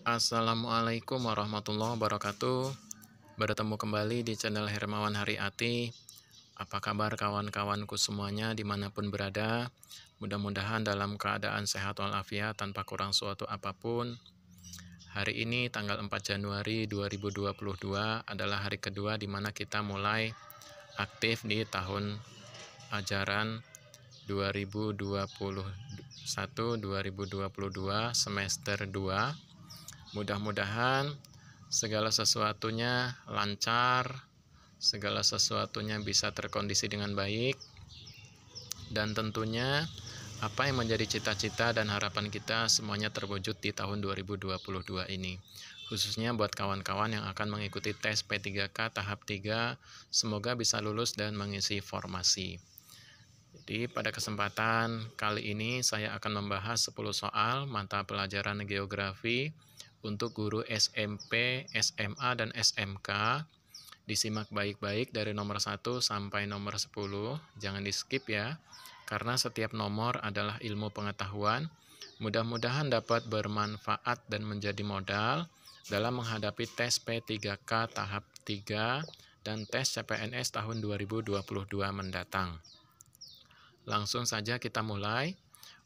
Assalamualaikum warahmatullahi wabarakatuh. Bertemu kembali di channel Hermawan Haryati. Apa kabar kawan-kawanku semuanya dimanapun berada? Mudah-mudahan dalam keadaan sehat walafiat tanpa kurang suatu apapun. Hari ini tanggal 4 Januari 2022 adalah hari kedua di mana kita mulai aktif di tahun ajaran 2021-2022 semester 2. Mudah-mudahan segala sesuatunya lancar, segala sesuatunya bisa terkondisi dengan baik, dan tentunya apa yang menjadi cita-cita dan harapan kita semuanya terwujud di tahun 2022 ini. Khususnya buat kawan-kawan yang akan mengikuti tes P3K tahap 3, semoga bisa lulus dan mengisi formasi. Jadi pada kesempatan kali ini saya akan membahas 10 soal mata pelajaran geografi untuk guru SMP, SMA, dan SMK. Disimak baik-baik dari nomor 1 sampai nomor 10, jangan di skip ya, karena setiap nomor adalah ilmu pengetahuan. Mudah-mudahan dapat bermanfaat dan menjadi modal dalam menghadapi tes P3K tahap 3 dan tes CPNS tahun 2022 mendatang. Langsung saja kita mulai.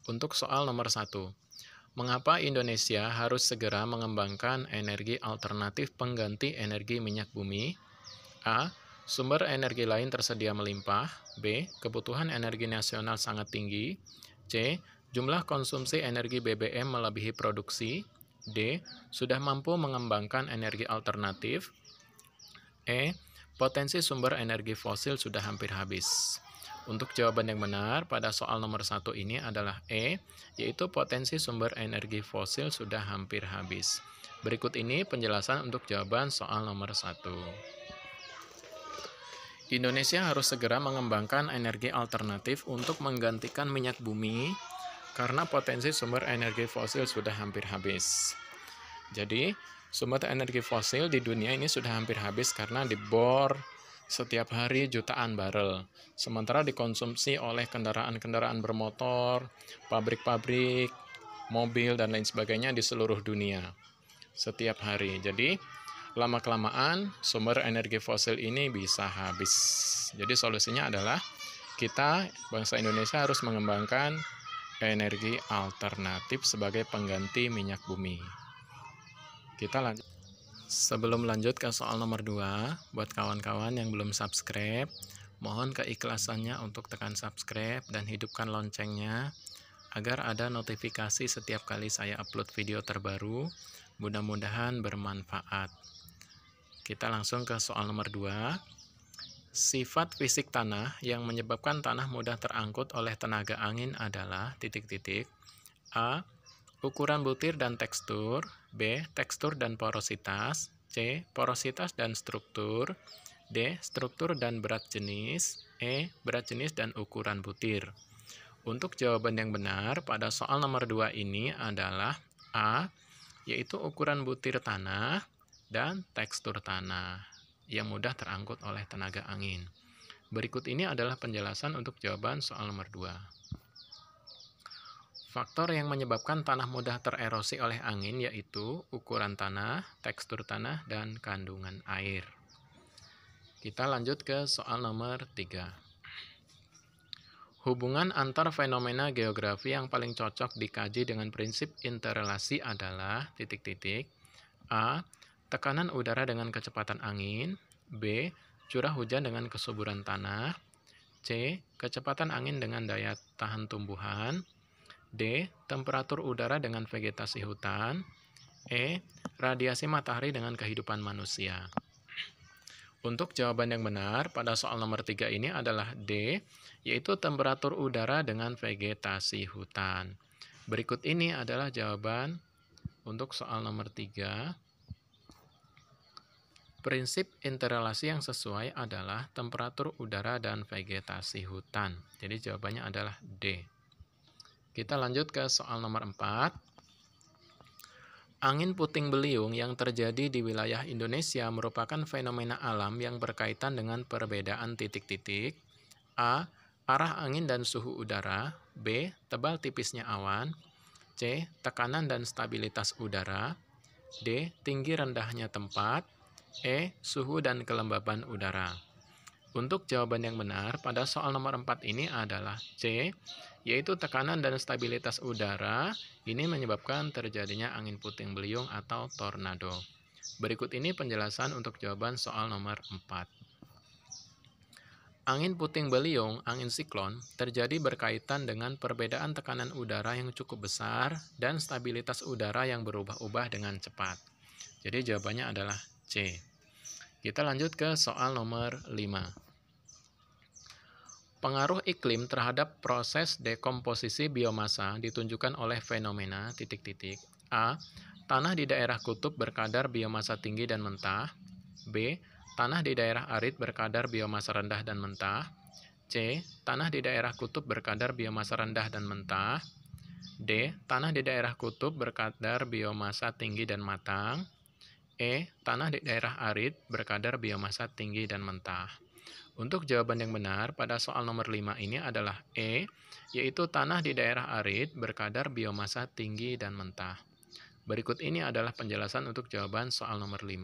Untuk soal nomor 1. Mengapa Indonesia harus segera mengembangkan energi alternatif pengganti energi minyak bumi? A. Sumber energi lain tersedia melimpah. B. Kebutuhan energi nasional sangat tinggi. C. Jumlah konsumsi energi BBM melebihi produksi. D. Sudah mampu mengembangkan energi alternatif. E. Potensi sumber energi fosil sudah hampir habis. Untuk jawaban yang benar pada soal nomor 1 ini adalah E, yaitu potensi sumber energi fosil sudah hampir habis. Berikut ini penjelasan untuk jawaban soal nomor 1. Indonesia harus segera mengembangkan energi alternatif untuk menggantikan minyak bumi karena potensi sumber energi fosil sudah hampir habis. Jadi, sumber energi fosil di dunia ini sudah hampir habis karena dibor setiap hari jutaan barel. Sementara dikonsumsi oleh kendaraan-kendaraan bermotor, pabrik-pabrik, mobil, dan lain sebagainya di seluruh dunia setiap hari. Jadi, lama-kelamaan sumber energi fosil ini bisa habis. Jadi, solusinya adalah kita, bangsa Indonesia, harus mengembangkan energi alternatif sebagai pengganti minyak bumi. Kita lanjut. Sebelum lanjut ke soal nomor 2, buat kawan-kawan yang belum subscribe, mohon keikhlasannya untuk tekan subscribe dan hidupkan loncengnya agar ada notifikasi setiap kali saya upload video terbaru. Mudah-mudahan bermanfaat. Kita langsung ke soal nomor 2. Sifat fisik tanah yang menyebabkan tanah mudah terangkut oleh tenaga angin adalah A. Ukuran butir dan tekstur. B. Tekstur dan porositas. C. Porositas dan struktur. D. Struktur dan berat jenis. E. Berat jenis dan ukuran butir. Untuk jawaban yang benar pada soal nomor 2 ini adalah A, yaitu ukuran butir tanah dan tekstur tanah yang mudah terangkut oleh tenaga angin. Berikut ini adalah penjelasan untuk jawaban soal nomor 2. Faktor yang menyebabkan tanah mudah tererosi oleh angin yaitu ukuran tanah, tekstur tanah, dan kandungan air. Kita lanjut ke soal nomor 3. Hubungan antar fenomena geografi yang paling cocok dikaji dengan prinsip interrelasi adalah A. Tekanan udara dengan kecepatan angin. B. Curah hujan dengan kesuburan tanah. C. Kecepatan angin dengan daya tahan tumbuhan. D. Temperatur udara dengan vegetasi hutan. E. Radiasi matahari dengan kehidupan manusia. Untuk jawaban yang benar pada soal nomor 3 ini adalah D, yaitu temperatur udara dengan vegetasi hutan. Berikut ini adalah jawaban untuk soal nomor 3. Prinsip interrelasi yang sesuai adalah temperatur udara dan vegetasi hutan. Jadi jawabannya adalah D. Kita lanjut ke soal nomor 4. Angin puting beliung yang terjadi di wilayah Indonesia merupakan fenomena alam yang berkaitan dengan perbedaan titik-titik. A. Arah angin dan suhu udara. B. Tebal tipisnya awan. C. Tekanan dan stabilitas udara. D. Tinggi rendahnya tempat. E. Suhu dan kelembaban udara. Untuk jawaban yang benar pada soal nomor 4 ini adalah C, yaitu tekanan dan stabilitas udara ini menyebabkan terjadinya angin puting beliung atau tornado. Berikut ini penjelasan untuk jawaban soal nomor 4. Angin puting beliung, angin siklon, terjadi berkaitan dengan perbedaan tekanan udara yang cukup besar dan stabilitas udara yang berubah-ubah dengan cepat. Jadi jawabannya adalah C. Kita lanjut ke soal nomor 5. Pengaruh iklim terhadap proses dekomposisi biomasa ditunjukkan oleh fenomena A. Tanah di daerah kutub berkadar biomasa tinggi dan mentah. B. Tanah di daerah arid berkadar biomasa rendah dan mentah. C. Tanah di daerah kutub berkadar biomasa rendah dan mentah. D. Tanah di daerah kutub berkadar biomasa tinggi dan matang. E. Tanah di daerah arid berkadar biomasa tinggi dan mentah. Untuk jawaban yang benar pada soal nomor 5 ini adalah E, yaitu tanah di daerah arid berkadar biomasa tinggi dan mentah. Berikut ini adalah penjelasan untuk jawaban soal nomor 5.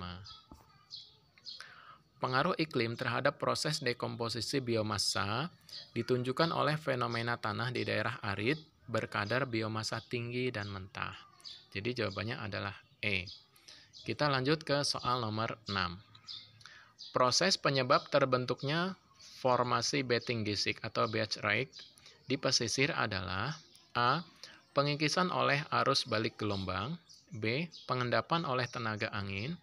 Pengaruh iklim terhadap proses dekomposisi biomasa ditunjukkan oleh fenomena tanah di daerah arid berkadar biomasa tinggi dan mentah. Jadi jawabannya adalah E. Kita lanjut ke soal nomor 6. Proses penyebab terbentuknya formasi bedding gisik atau beach rake di pesisir adalah A. Pengikisan oleh arus balik gelombang. B. Pengendapan oleh tenaga angin.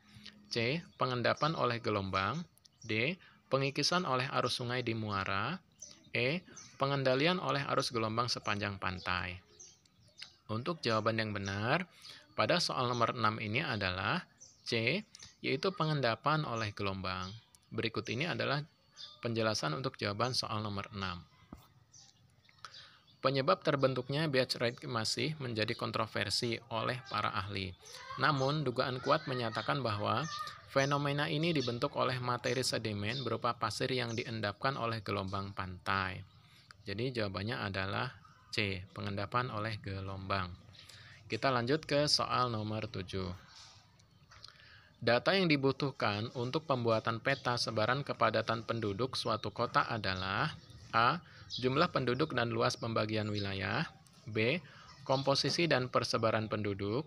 C. Pengendapan oleh gelombang. D. Pengikisan oleh arus sungai di muara. E. Pengendalian oleh arus gelombang sepanjang pantai. Untuk jawaban yang benar pada soal nomor 6 ini adalah C, yaitu pengendapan oleh gelombang. Berikut ini adalah penjelasan untuk jawaban soal nomor 6. Penyebab terbentuknya beach rake masih menjadi kontroversi oleh para ahli. Namun, dugaan kuat menyatakan bahwa fenomena ini dibentuk oleh materi sedimen berupa pasir yang diendapkan oleh gelombang pantai. Jadi jawabannya adalah C, pengendapan oleh gelombang. Kita lanjut ke soal nomor 7. Data yang dibutuhkan untuk pembuatan peta sebaran kepadatan penduduk suatu kota adalah A. Jumlah penduduk dan luas pembagian wilayah. B. Komposisi dan persebaran penduduk.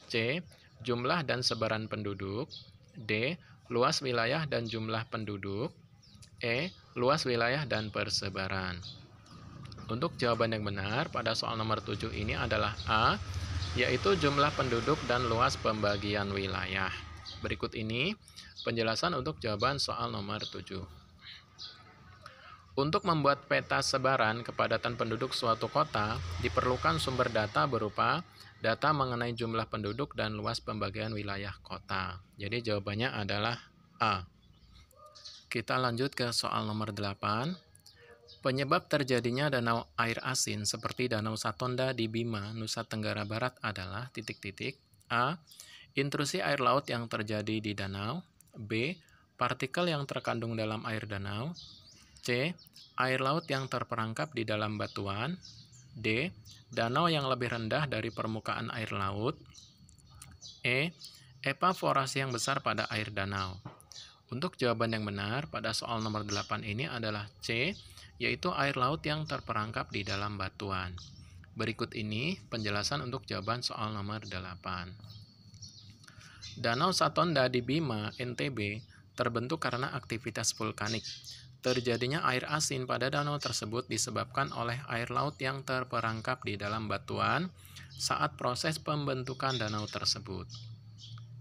C. Jumlah dan sebaran penduduk. D. Luas wilayah dan jumlah penduduk. E. Luas wilayah dan persebaran. Untuk jawaban yang benar pada soal nomor 7 ini adalah A, yaitu jumlah penduduk dan luas pembagian wilayah. Berikut ini penjelasan untuk jawaban soal nomor 7. Untuk membuat peta sebaran kepadatan penduduk suatu kota, diperlukan sumber data berupa data mengenai jumlah penduduk dan luas pembagian wilayah kota. Jadi jawabannya adalah A. Kita lanjut ke soal nomor 8. Penyebab terjadinya danau air asin seperti Danau Satonda di Bima, Nusa Tenggara Barat adalah A. Intrusi air laut yang terjadi di danau. B. Partikel yang terkandung dalam air danau. C. Air laut yang terperangkap di dalam batuan. D. Danau yang lebih rendah dari permukaan air laut. E. Evaporasi yang besar pada air danau. Untuk jawaban yang benar pada soal nomor 8 ini adalah C, yaitu air laut yang terperangkap di dalam batuan. Berikut ini penjelasan untuk jawaban soal nomor 8. Danau Satonda di Bima, NTB, terbentuk karena aktivitas vulkanik. Terjadinya air asin pada danau tersebut disebabkan oleh air laut yang terperangkap di dalam batuan saat proses pembentukan danau tersebut.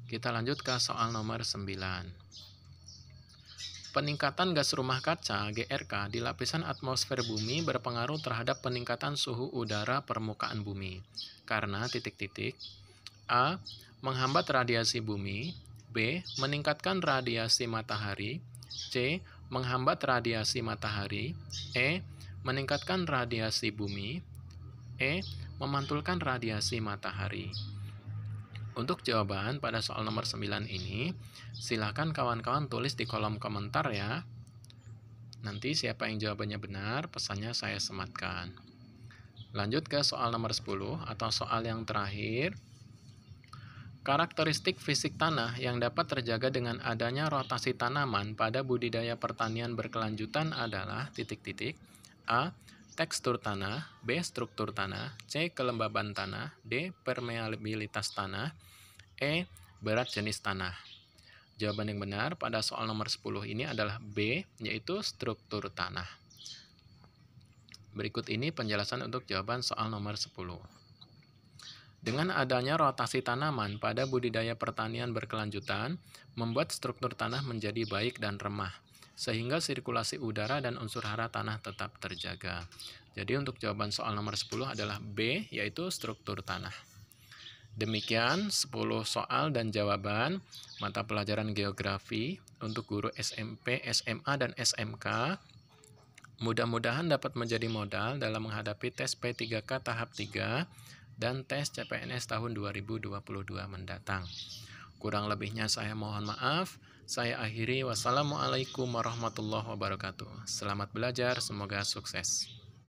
Kita lanjut ke soal nomor 9. Peningkatan gas rumah kaca (GRK) di lapisan atmosfer bumi berpengaruh terhadap peningkatan suhu udara permukaan bumi. Karena A. Menghambat radiasi bumi. B. Meningkatkan radiasi matahari. C. Menghambat radiasi matahari. E. Meningkatkan radiasi bumi. E. Memantulkan radiasi matahari. Untuk jawaban pada soal nomor 9 ini, silakan kawan-kawan tulis di kolom komentar ya. Nanti siapa yang jawabannya benar, pesannya saya sematkan. Lanjut ke soal nomor 10 atau soal yang terakhir. Karakteristik fisik tanah yang dapat terjaga dengan adanya rotasi tanaman pada budidaya pertanian berkelanjutan adalah titik-titik. A. Tekstur tanah. B. Struktur tanah. C. Kelembaban tanah. D. Permeabilitas tanah. E. Berat jenis tanah. Jawaban yang benar pada soal nomor 10 ini adalah B, yaitu struktur tanah. Berikut ini penjelasan untuk jawaban soal nomor 10. Dengan adanya rotasi tanaman pada budidaya pertanian berkelanjutan, membuat struktur tanah menjadi baik dan remah, sehingga sirkulasi udara dan unsur hara tanah tetap terjaga. Jadi untuk jawaban soal nomor 10 adalah B, yaitu struktur tanah. Demikian 10 soal dan jawaban mata pelajaran geografi untuk guru SMP, SMA, dan SMK. Mudah-mudahan dapat menjadi modal dalam menghadapi tes P3K tahap 3 dan tes CPNS tahun 2022 mendatang. Kurang lebihnya saya mohon maaf. Saya akhiri. Wassalamualaikum warahmatullahi wabarakatuh. Selamat belajar, semoga sukses.